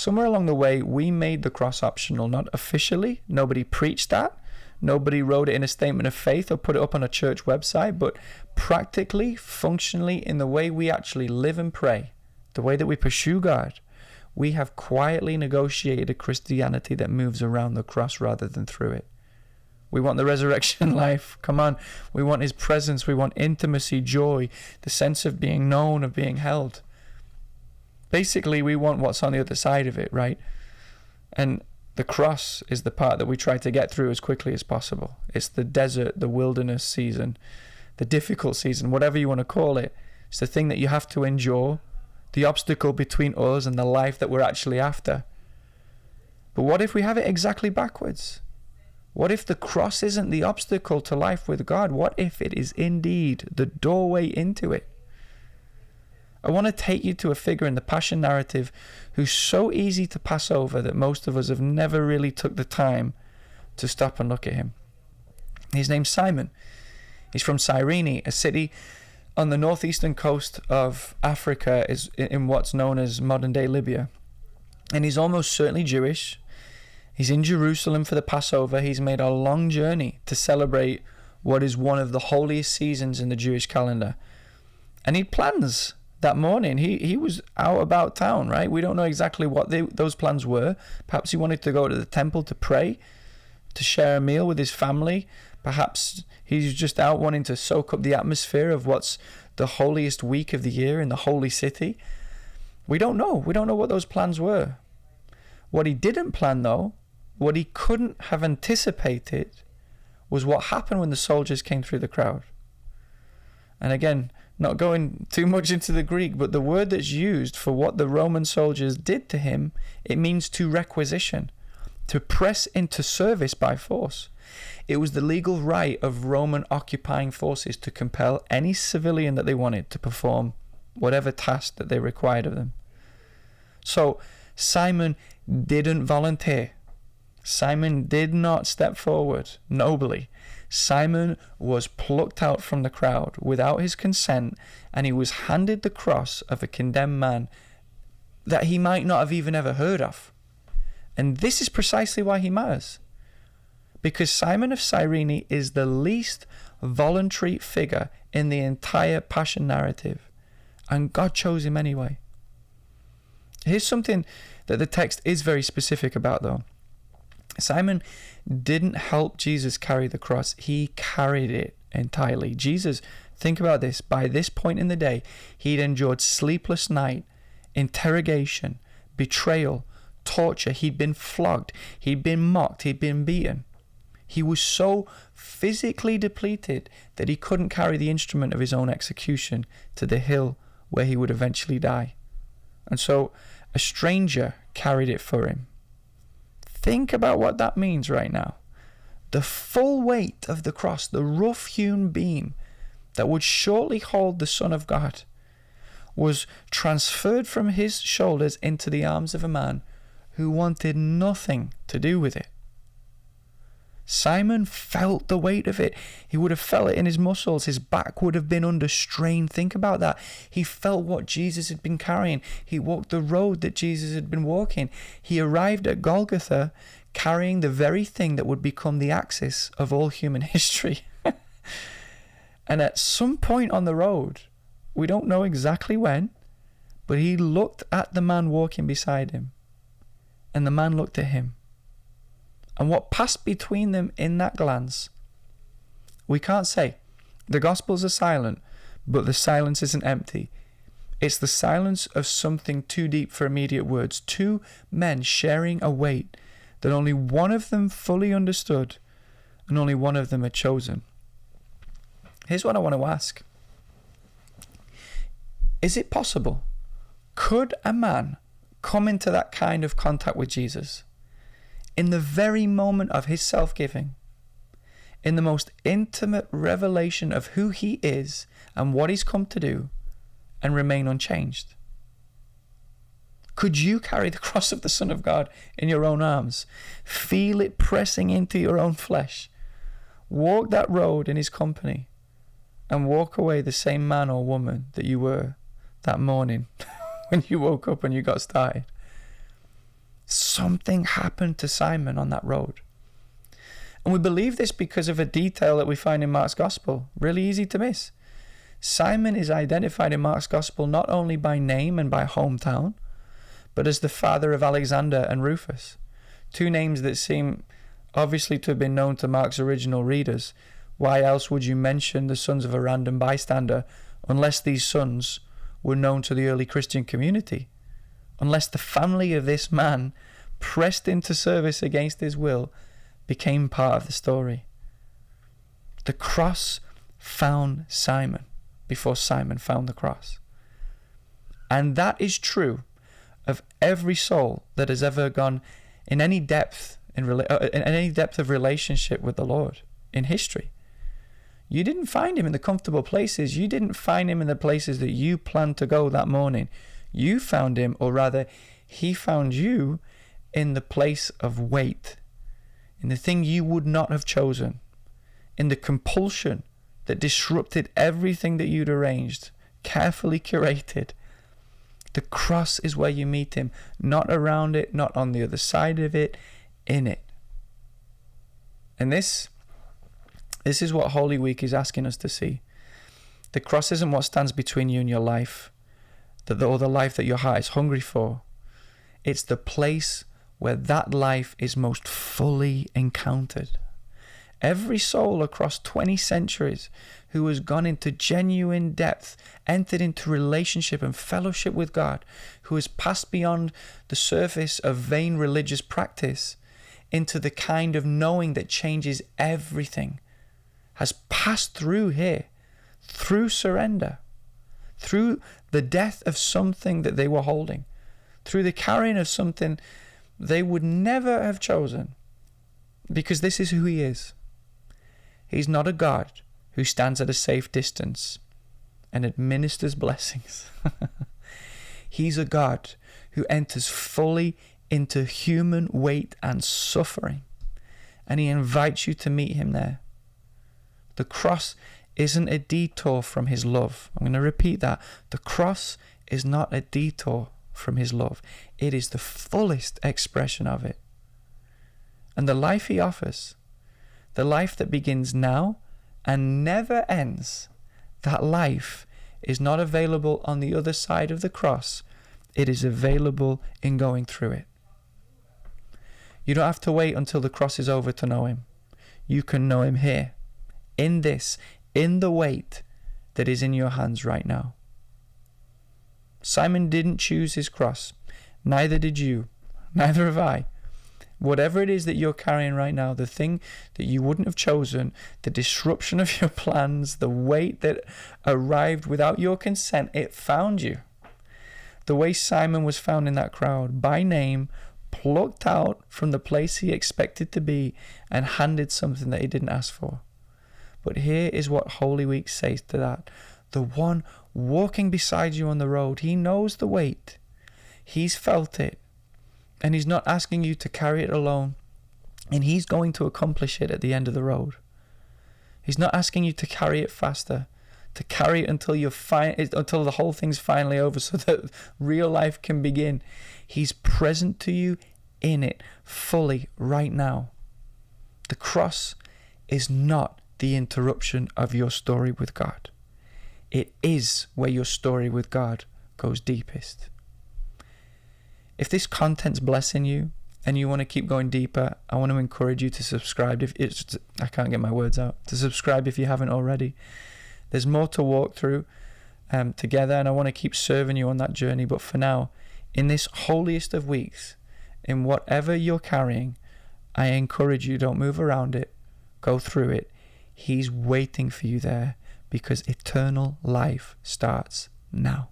Somewhere along the way, we made the cross optional, not officially. Nobody preached that. Nobody wrote it in a statement of faith or put it up on a church website, but practically, functionally, in the way we actually live and pray, the way that we pursue God, we have quietly negotiated a Christianity that moves around the cross rather than through it. We want the resurrection life. Come on. We want his presence. We want intimacy, joy, the sense of being known, of being held. Basically, we want what's on the other side of it, right? And the cross is the part that we try to get through as quickly as possible. It's the desert, the wilderness season, the difficult season, whatever you want to call it. It's the thing that you have to endure, the obstacle between us and the life that we're actually after. But what if we have it exactly backwards? What if the cross isn't the obstacle to life with God? What if it is indeed the doorway into it? I want to take you to a figure in the Passion narrative who's so easy to pass over that most of us have never really took the time to stop and look at him. His name's Simon. He's from Cyrene, a city on the northeastern coast of Africa, is in what's known as modern-day Libya. And he's almost certainly Jewish. He's in Jerusalem for the Passover. He's made a long journey to celebrate what is one of the holiest seasons in the Jewish calendar. And he plans that morning. He was out about town, right? We don't know exactly what those plans were. Perhaps he wanted to go to the temple to pray, to share a meal with his family. Perhaps he's just out wanting to soak up the atmosphere of what's the holiest week of the year in the holy city. We don't know. We don't know what those plans were. What he didn't plan, though, what he couldn't have anticipated, was what happened when the soldiers came through the crowd. And again, not going too much into the Greek, but the word that's used for what the Roman soldiers did to him, it means to requisition, to press into service by force. It was the legal right of Roman occupying forces to compel any civilian that they wanted to perform whatever task that they required of them. So Simon didn't volunteer. Simon did not step forward nobly. Simon was plucked out from the crowd without his consent, and he was handed the cross of a condemned man that he might not have even ever heard of. And this is precisely why he matters. Because Simon of Cyrene is the least voluntary figure in the entire Passion narrative, and God chose him anyway. Here's something that the text is very specific about, though. Simon didn't help Jesus carry the cross. He carried it entirely. Jesus, think about this, by this point in the day, he'd endured sleepless night, interrogation, betrayal, torture. He'd been flogged. He'd been mocked. He'd been beaten. He was so physically depleted that he couldn't carry the instrument of his own execution to the hill where he would eventually die. And so a stranger carried it for him. Think about what that means right now. The full weight of the cross, the rough-hewn beam that would shortly hold the Son of God, was transferred from his shoulders into the arms of a man who wanted nothing to do with it. Simon felt the weight of it. He would have felt it in his muscles. His back would have been under strain. Think about that. He felt what Jesus had been carrying. He walked the road that Jesus had been walking. He arrived at Golgotha carrying the very thing that would become the axis of all human history. And at some point on the road, we don't know exactly when, but he looked at the man walking beside him, and the man looked at him. And what passed between them in that glance, we can't say. The Gospels are silent, but the silence isn't empty. It's the silence of something too deep for immediate words. Two men sharing a weight that only one of them fully understood, and only one of them had chosen. Here's what I want to ask. Is it possible? Could a man come into that kind of contact with Jesus in the very moment of his self-giving, in the most intimate revelation of who he is and what he's come to do, and remain unchanged? Could you carry the cross of the Son of God in your own arms, feel it pressing into your own flesh, walk that road in his company, and walk away the same man or woman that you were that morning when you woke up and you got started? Something happened to Simon on that road. And we believe this because of a detail that we find in Mark's Gospel. Really easy to miss. Simon is identified in Mark's Gospel not only by name and by hometown, but as the father of Alexander and Rufus. Two names that seem obviously to have been known to Mark's original readers. Why else would you mention the sons of a random bystander unless these sons were known to the early Christian community? Unless the family of this man, pressed into service against his will, became part of the story. The cross found Simon before Simon found the cross. And that is true of every soul that has ever gone in any depth of relationship with the Lord in history. You didn't find him in the comfortable places. You didn't find him in the places that you planned to go that morning. You found him, or rather, he found you in the place of weight, in the thing you would not have chosen, in the compulsion that disrupted everything that you'd arranged, carefully curated. The cross is where you meet him, not around it, not on the other side of it, in it. And this is what Holy Week is asking us to see. The cross isn't what stands between you and your life, or the life that your heart is hungry for. It's the place where that life is most fully encountered. Every soul across 20 centuries who has gone into genuine depth, entered into relationship and fellowship with God, who has passed beyond the surface of vain religious practice into the kind of knowing that changes everything, has passed through here, through surrender, through the death of something that they were holding, through the carrying of something they would never have chosen, because this is who he is. He's not a God who stands at a safe distance and administers blessings. He's a God who enters fully into human weight and suffering, and he invites you to meet him there. The cross isn't a detour from his love. I'm going to repeat that. The cross is not a detour from his love. It is the fullest expression of it. And the life he offers, the life that begins now and never ends, that life is not available on the other side of the cross. It is available in going through it. You don't have to wait until the cross is over to know him. You can know him here, in this, in the weight that is in your hands right now. Simon didn't choose his cross. Neither did you. Neither have I. Whatever it is that you're carrying right now, the thing that you wouldn't have chosen, the disruption of your plans, the weight that arrived without your consent, it found you. The way Simon was found in that crowd, by name, plucked out from the place he expected to be and handed something that he didn't ask for. But here is what Holy Week says to that. The one walking beside you on the road, he knows the weight. He's felt it. And he's not asking you to carry it alone. And he's going to accomplish it at the end of the road. He's not asking you to carry it faster, to carry it until until the whole thing's finally over so that real life can begin. He's present to you in it fully right now. The cross is not the interruption of your story with God. It is where your story with God goes deepest. If this content's blessing you and you want to keep going deeper, I want to encourage you to subscribe. I can't get my words out. To subscribe if you haven't already. There's more to walk through together, and I want to keep serving you on that journey. But for now, in this holiest of weeks, in whatever you're carrying, I encourage you, don't move around it. Go through it. He's waiting for you there because eternal life starts now.